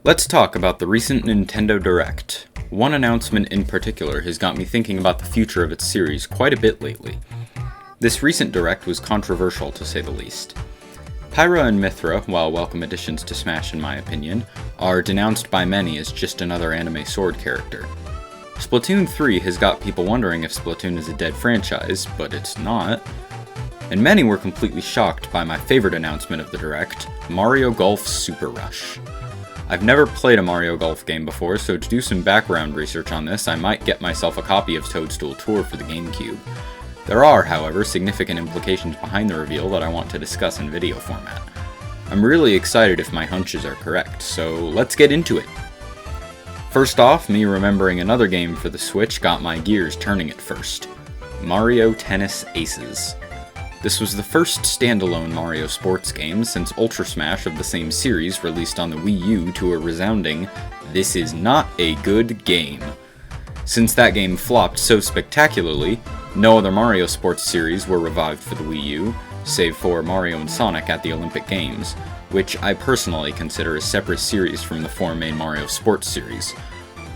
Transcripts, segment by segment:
Let's talk about the recent Nintendo Direct. One announcement in particular has got me thinking about the future of its series quite a bit lately. This recent Direct was controversial to say the least. Pyra and Mythra, while welcome additions to Smash in my opinion, are denounced by many as just another anime sword character. Splatoon 3 has got people wondering if Splatoon is a dead franchise, but it's not. And many were completely shocked by my favorite announcement of the Direct, Mario Golf Super Rush. I've never played a Mario Golf game before, so to do some background research on this, I might get myself a copy of Toadstool Tour for the GameCube. There are, however, significant implications behind the reveal that I want to discuss in video format. I'm really excited if my hunches are correct, so let's get into it. First off, me remembering another game for the Switch got my gears turning at first. Mario Tennis Aces. This was the first standalone Mario sports game since Ultra Smash of the same series released on the Wii U to a resounding, "This is not a good game." Since that game flopped so spectacularly, no other Mario sports series were revived for the Wii U, save for Mario and Sonic at the Olympic Games, which I personally consider a separate series from the four main Mario sports series,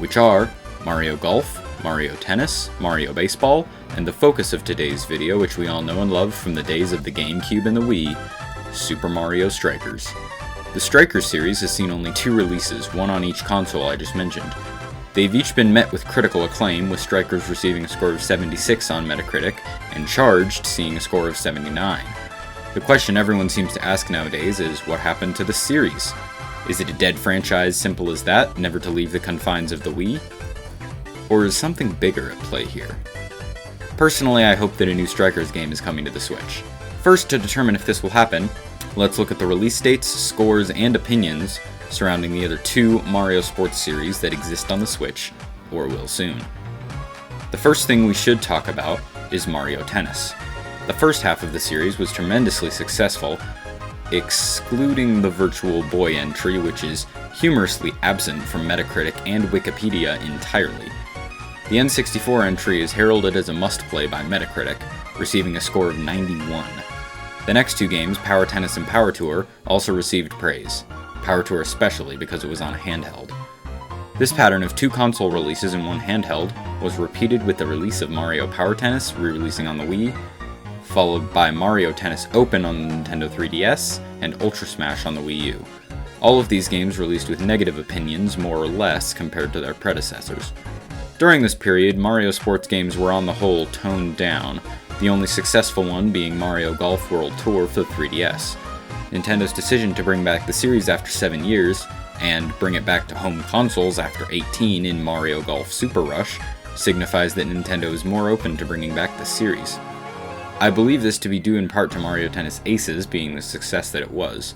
which are Mario Golf, Mario Tennis, Mario Baseball, and the focus of today's video, which we all know and love from the days of the GameCube and the Wii, Super Mario Strikers. The Strikers series has seen only 2 releases, one on each console I just mentioned. They've each been met with critical acclaim, with Strikers receiving a score of 76 on Metacritic, and Charged seeing a score of 79. The question everyone seems to ask nowadays is, what happened to the series? Is it a dead franchise simple as that, never to leave the confines of the Wii? Or is something bigger at play here? Personally, I hope that a new Strikers game is coming to the Switch. First, to determine if this will happen, let's look at the release dates, scores, and opinions surrounding the other 2 Mario sports series that exist on the Switch, or will soon. The first thing we should talk about is Mario Tennis. The first half of the series was tremendously successful, excluding the virtual Buoy entry, which is humorously absent from Metacritic and Wikipedia entirely. The N64 entry is heralded as a must-play by Metacritic, receiving a score of 91. The next 2 games, Power Tennis and Power Tour, also received praise. Power Tour especially because it was on a handheld. This pattern of 2 console releases and 1 handheld was repeated with the release of Mario Power Tennis, re-releasing on the Wii, followed by Mario Tennis Open on the Nintendo 3DS, and Ultra Smash on the Wii U. All of these games released with negative opinions, more or less, compared to their predecessors. During this period, Mario sports games were on the whole toned down, the only successful one being Mario Golf World Tour for the 3DS. Nintendo's decision to bring back the series after 7 years, and bring it back to home consoles after 18 in Mario Golf Super Rush, signifies that Nintendo is more open to bringing back the series. I believe this to be due in part to Mario Tennis Aces being the success that it was.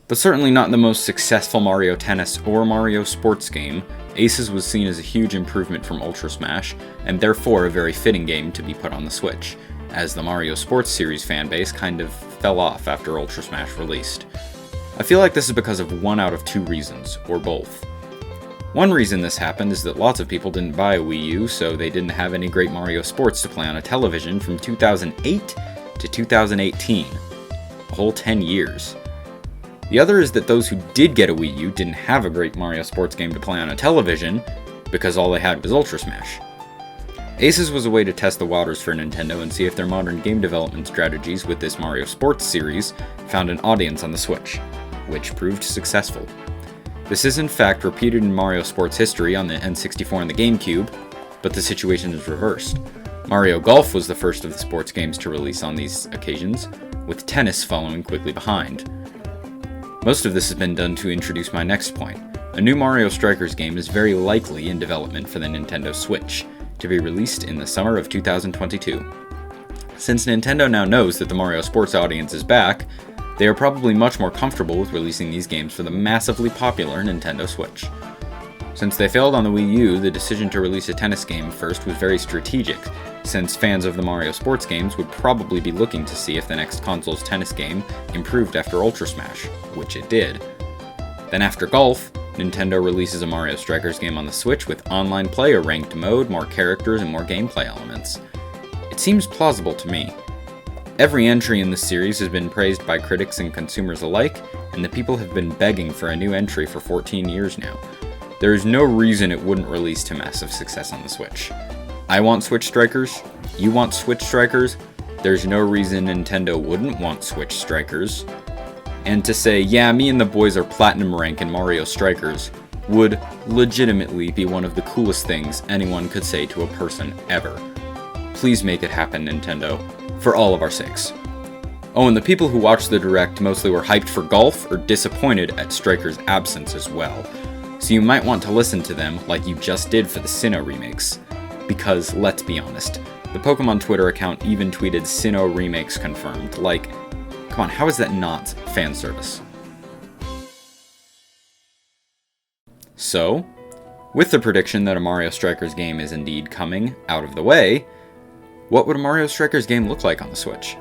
But certainly not the most successful Mario Tennis or Mario sports game, Aces was seen as a huge improvement from Ultra Smash, and therefore a very fitting game to be put on the Switch, as the Mario Sports series fanbase kind of fell off after Ultra Smash released. I feel like this is because of 1 out of 2 reasons, or both. One reason this happened is that lots of people didn't buy a Wii U, so they didn't have any great Mario Sports to play on a television from 2008 to 2018. A whole 10 years. The other is that those who did get a Wii U didn't have a great Mario Sports game to play on a television, because all they had was Ultra Smash. Aces was a way to test the waters for Nintendo and see if their modern game development strategies with this Mario Sports series found an audience on the Switch, which proved successful. This is in fact repeated in Mario Sports history on the N64 and the GameCube, but the situation is reversed. Mario Golf was the first of the sports games to release on these occasions, with tennis following quickly behind. Most of this has been done to introduce my next point. A new Mario Strikers game is very likely in development for the Nintendo Switch, to be released in the summer of 2022. Since Nintendo now knows that the Mario Sports audience is back, they are probably much more comfortable with releasing these games for the massively popular Nintendo Switch. Since they failed on the Wii U, the decision to release a tennis game first was very strategic, since fans of the Mario Sports games would probably be looking to see if the next console's tennis game improved after Ultra Smash, which it did. Then after Golf, Nintendo releases a Mario Strikers game on the Switch with online play, a ranked mode, more characters, and more gameplay elements. It seems plausible to me. Every entry in this series has been praised by critics and consumers alike, and the people have been begging for a new entry for 14 years now. There is no reason it wouldn't release to massive success on the Switch. I want Switch Strikers, you want Switch Strikers, there's no reason Nintendo wouldn't want Switch Strikers. And to say, yeah, me and the boys are Platinum rank in Mario Strikers would legitimately be one of the coolest things anyone could say to a person ever. Please make it happen, Nintendo. For all of our sakes. Oh, and the people who watched the Direct mostly were hyped for golf or disappointed at Striker's absence as well. So you might want to listen to them like you just did for the Sinnoh remakes. Because, let's be honest, the Pokemon Twitter account even tweeted Sinnoh remakes confirmed. Like, come on, how is that not fan service? So, with the prediction that a Mario Strikers game is indeed coming out of the way, what would a Mario Strikers game look like on the Switch?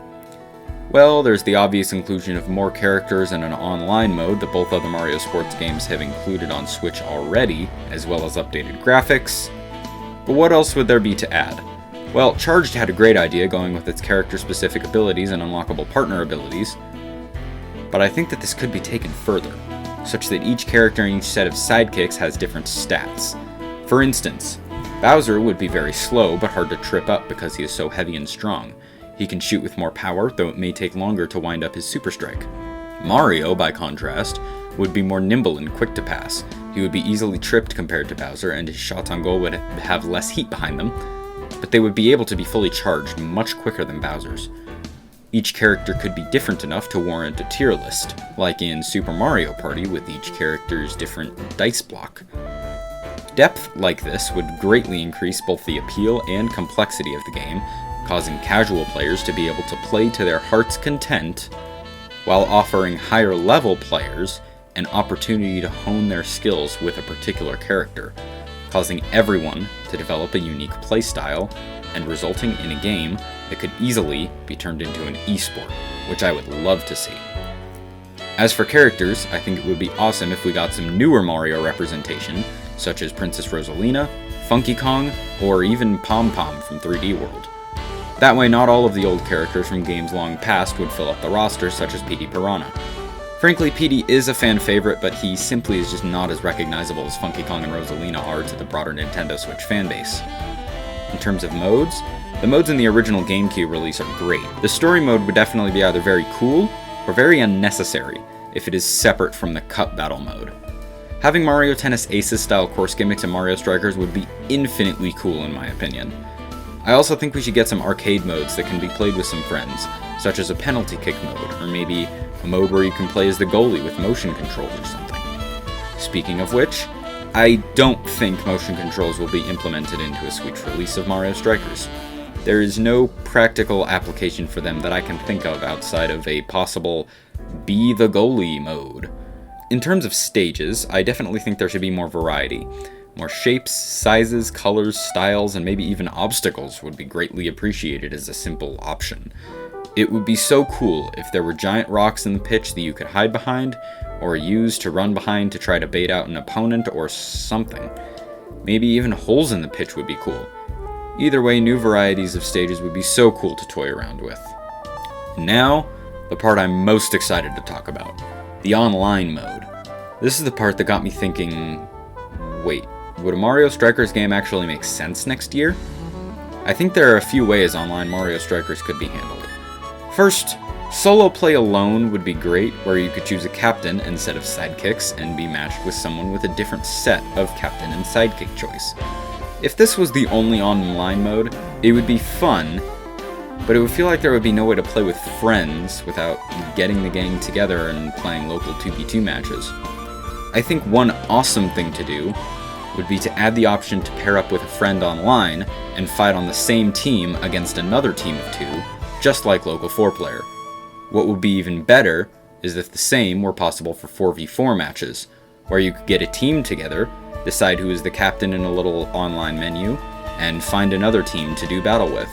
Well, there's the obvious inclusion of more characters and an online mode that both other Mario sports games have included on Switch already, as well as updated graphics. But what else would there be to add? Well, Charged had a great idea going with its character-specific abilities and unlockable partner abilities, but I think that this could be taken further, such that each character and each set of sidekicks has different stats. For instance, Bowser would be very slow, but hard to trip up because he is so heavy and strong. He can shoot with more power, though it may take longer to wind up his Super Strike. Mario, by contrast, would be more nimble and quick to pass. He would be easily tripped compared to Bowser, and his shots on goal would have less heat behind them, but they would be able to be fully charged much quicker than Bowser's. Each character could be different enough to warrant a tier list, like in Super Mario Party with each character's different dice block. Depth like this would greatly increase both the appeal and complexity of the game, causing casual players to be able to play to their heart's content, while offering higher level players an opportunity to hone their skills with a particular character, causing everyone to develop a unique playstyle, and resulting in a game that could easily be turned into an esport, which I would love to see. As for characters, I think it would be awesome if we got some newer Mario representation, such as Princess Rosalina, Funky Kong, or even Pom Pom from 3D World. That way not all of the old characters from games long past would fill up the roster, such as Petey Piranha. Frankly, Petey is a fan favorite, but he simply is just not as recognizable as Funky Kong and Rosalina are to the broader Nintendo Switch fanbase. In terms of modes, the modes in the original GameCube release are great. The story mode would definitely be either very cool or very unnecessary if it is separate from the Cup Battle mode. Having Mario Tennis Aces style course gimmicks in Mario Strikers would be infinitely cool in my opinion. I also think we should get some arcade modes that can be played with some friends, such as a penalty kick mode, or maybe a mode where you can play as the goalie with motion controls or something. Speaking of which, I don't think motion controls will be implemented into a Switch release of Mario Strikers. There is no practical application for them that I can think of outside of a possible be the goalie mode. In terms of stages, I definitely think there should be more variety. More shapes, sizes, colors, styles, and maybe even obstacles would be greatly appreciated as a simple option. It would be so cool if there were giant rocks in the pitch that you could hide behind, or use to run behind to try to bait out an opponent or something. Maybe even holes in the pitch would be cool. Either way, new varieties of stages would be so cool to toy around with. Now, the part I'm most excited to talk about. The online mode. This is the part that got me thinking, wait, would a Mario Strikers game actually make sense next year? I think there are a few ways online Mario Strikers could be handled. First, solo play alone would be great, where you could choose a captain and set of sidekicks and be matched with someone with a different set of captain and sidekick choice. If this was the only online mode, it would be fun, but it would feel like there would be no way to play with friends without getting the gang together and playing local 2v2 matches. I think one awesome thing to do would be to add the option to pair up with a friend online and fight on the same team against another team of two, just like local 4-player. What would be even better is if the same were possible for 4v4 matches, where you could get a team together, decide who is the captain in a little online menu, and find another team to do battle with.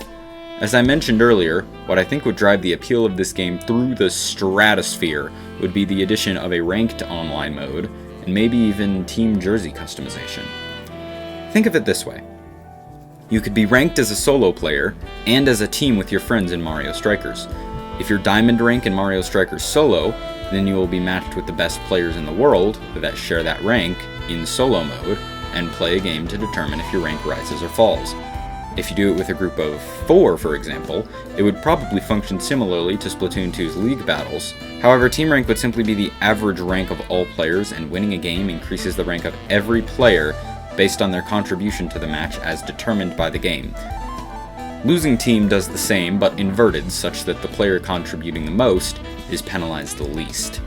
As I mentioned earlier, what I think would drive the appeal of this game through the stratosphere would be the addition of a ranked online mode, and maybe even team jersey customization. Think of it this way. You could be ranked as a solo player, and as a team with your friends in Mario Strikers. If you're Diamond rank in Mario Strikers Solo, then you will be matched with the best players in the world that share that rank in solo mode, and play a game to determine if your rank rises or falls. If you do it with a group of 4, for example, it would probably function similarly to Splatoon 2's League battles. However, team rank would simply be the average rank of all players, and winning a game increases the rank of every player based on their contribution to the match as determined by the game. Losing team does the same, but inverted, such that the player contributing the most is penalized the least.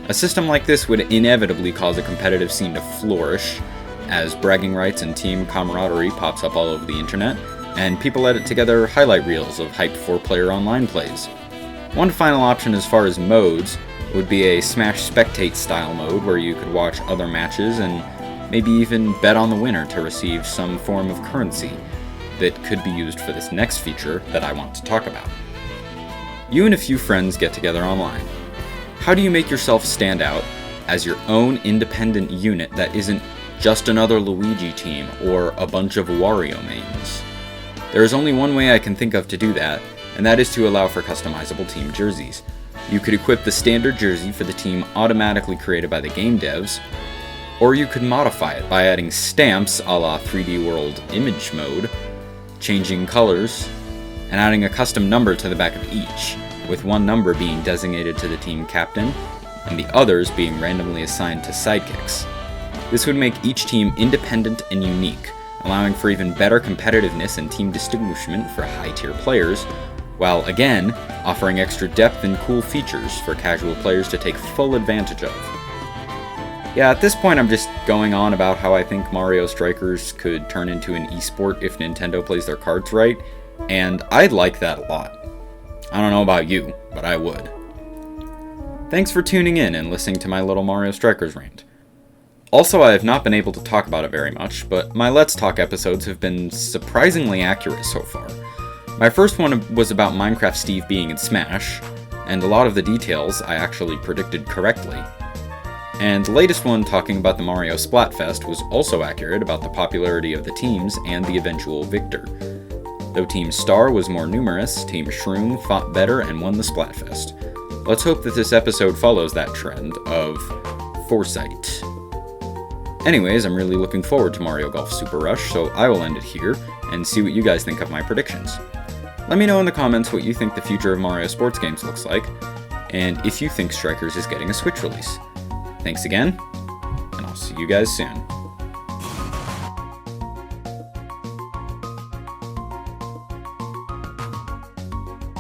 A system like this would inevitably cause a competitive scene to flourish, as bragging rights and team camaraderie pops up all over the internet, and people edit together highlight reels of hyped 4-player online plays. One final option as far as modes would be a Smash Spectate style mode where you could watch other matches and maybe even bet on the winner to receive some form of currency that could be used for this next feature that I want to talk about. You and a few friends get together online. How do you make yourself stand out as your own independent unit that isn't just another Luigi team or a bunch of Wario mains? There is only one way I can think of to do that, and that is to allow for customizable team jerseys. You could equip the standard jersey for the team automatically created by the game devs, or you could modify it by adding stamps a la 3D World image mode, changing colors, and adding a custom number to the back of each, with one number being designated to the team captain, and the others being randomly assigned to sidekicks. This would make each team independent and unique, allowing for even better competitiveness and team distinguishment for high-tier players, while again, offering extra depth and cool features for casual players to take full advantage of. Yeah, at this point I'm just going on about how I think Mario Strikers could turn into an esport if Nintendo plays their cards right, and I'd like that a lot. I don't know about you, but I would. Thanks for tuning in and listening to my little Mario Strikers rant. Also, I have not been able to talk about it very much, but my Let's Talk episodes have been surprisingly accurate so far. My first one was about Minecraft Steve being in Smash, and a lot of the details I actually predicted correctly. And the latest one talking about the Mario Splatfest was also accurate about the popularity of the teams and the eventual victor. Though Team Star was more numerous, Team Shroom fought better and won the Splatfest. Let's hope that this episode follows that trend of foresight. Anyways, I'm really looking forward to Mario Golf Super Rush, so I will end it here and see what you guys think of my predictions. Let me know in the comments what you think the future of Mario sports games looks like, and if you think Strikers is getting a Switch release. Thanks again, and I'll see you guys soon.